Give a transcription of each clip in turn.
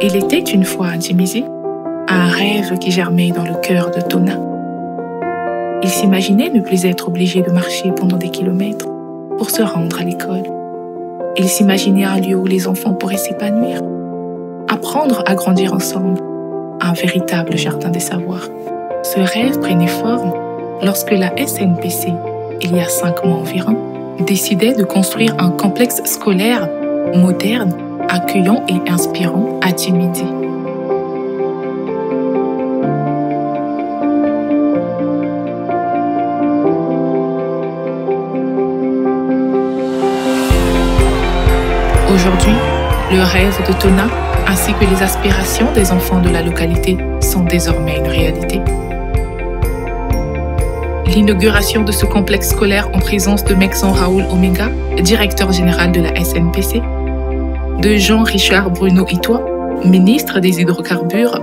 Il était une fois à Djimizi, un rêve qui germait dans le cœur de Tona. Il s'imaginait ne plus être obligé de marcher pendant des kilomètres pour se rendre à l'école. Il s'imaginait un lieu où les enfants pourraient s'épanouir, apprendre à grandir ensemble, un véritable jardin des savoirs. Ce rêve prenait forme lorsque la SNPC, il y a 5 mois environ, décidait de construire un complexe scolaire moderne, accueillant et inspirant à Djimizi. Aujourd'hui, le rêve de Tona ainsi que les aspirations des enfants de la localité sont désormais une réalité. L'inauguration de ce complexe scolaire en présence de Mekson Raoul Omenga, directeur général de la SNPC, de Jean-Richard Bruno Itoa, ministre des hydrocarbures,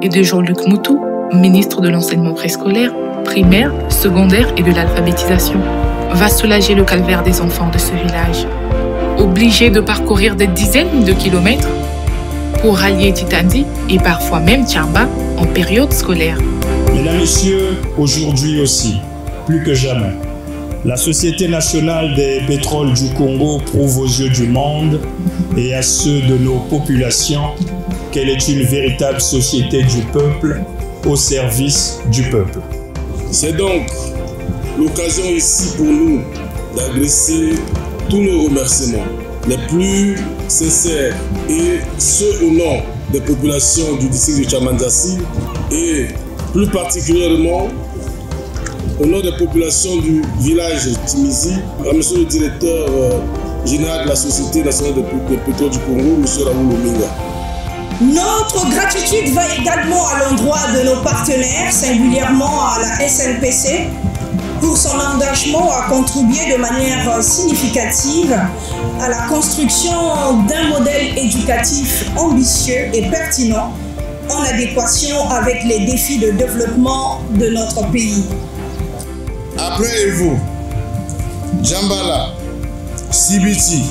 et de Jean-Luc Moutou, ministre de l'enseignement préscolaire, primaire, secondaire et de l'alphabétisation, va soulager le calvaire des enfants de ce village, obligés de parcourir des dizaines de kilomètres pour rallier Titandi et parfois même Tchamba en période scolaire. Mesdames, Messieurs, aujourd'hui aussi, plus que jamais, la Société nationale des pétroles du Congo prouve aux yeux du monde et à ceux de nos populations qu'elle est une véritable société du peuple au service du peuple. C'est donc l'occasion ici pour nous d'adresser tous nos remerciements les plus sincères et ceux au nom des populations du district de Tchamandzassi et plus particulièrement au nom des populations du village Djimizi, à monsieur le directeur général de la Société nationale de pétrole du Congo, monsieur Raoul Omenga. Notre gratitude va également à l'endroit de nos partenaires, singulièrement à la SNPC, pour son engagement à contribuer de manière significative à la construction d'un modèle éducatif ambitieux et pertinent en adéquation avec les défis de développement de notre pays. Après Evo, Djambala, Sibiti,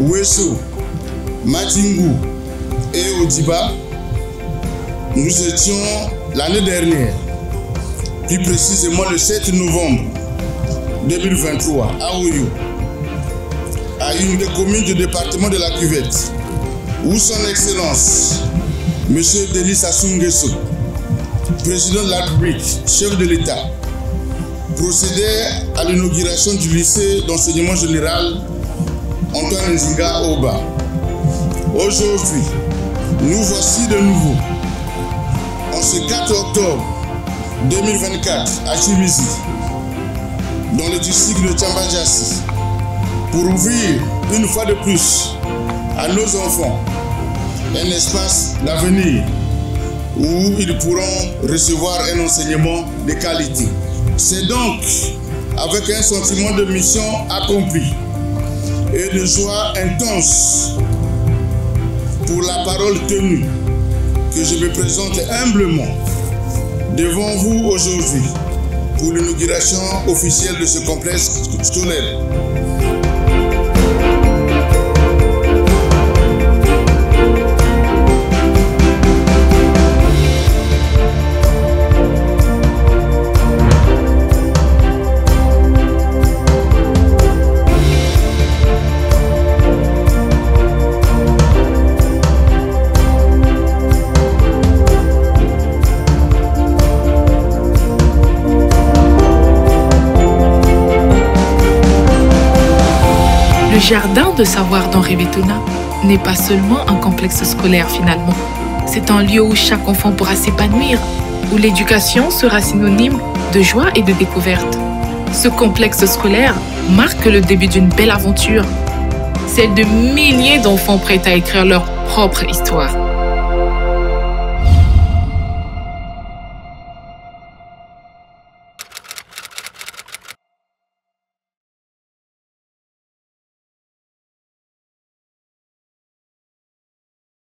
Wesso, Matingu et Odiba, nous étions l'année dernière, plus précisément le 7 novembre 2023, à Oyo, à une des communes du département de la Cuvette, où son Excellence, M. Denis Sassou Nguesso, président de la République, chef de l'État, procédait à l'inauguration du lycée d'enseignement général Antoine Nzinga Oba. Aujourd'hui, nous voici de nouveau, en ce 4 octobre 2024 à Djimizi, dans le district de Tchamandzassi, pour ouvrir une fois de plus à nos enfants un espace d'avenir où ils pourront recevoir un enseignement de qualité. C'est donc avec un sentiment de mission accomplie et de joie intense pour la parole tenue que je me présente humblement devant vous aujourd'hui pour l'inauguration officielle de ce complexe scolaire. Le jardin de savoir dont rêvait Tona n'est pas seulement un complexe scolaire finalement. C'est un lieu où chaque enfant pourra s'épanouir, où l'éducation sera synonyme de joie et de découverte. Ce complexe scolaire marque le début d'une belle aventure, celle de milliers d'enfants prêts à écrire leur propre histoire.